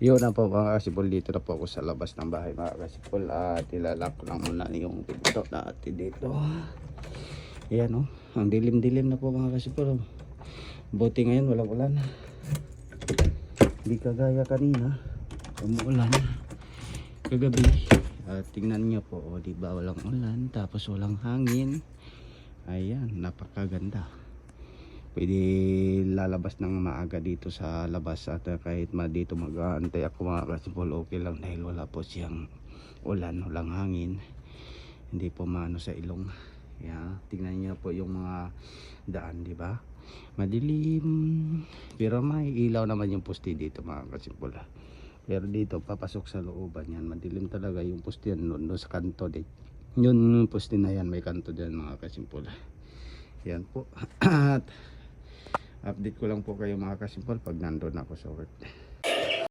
Yun na po mga kasipol, dito na po ako sa labas ng bahay mga kasipol, at ilalak ko lang muna yung pinto natin dito. Ayan o, ang dilim-dilim na po mga kasipol. Buti ngayon walang ulan, hindi kagaya kanina umuulan kagabi. At tingnan nyo po, o diba walang ulan tapos walang hangin. Ayan, napakaganda. Pwede lalabas ng maaga dito sa labas, at kahit dito mag-aantay ako mga kasipol, okay lang dahil wala po siyang ulan, walang hangin, hindi po maano sa ilong. Yeah, tingnan niyo po yung mga daan, di ba? Madilim, pero may ilaw naman yung poste dito mga kasipol. Pero dito papasok sa looban yan, madilim talaga yung poste yan doon sa kanto dito. Yun poste na yan, may kanto diyan mga kasipol. Yan po. At update ko lang po kayo mga kasimpol pag nandun ako sa work.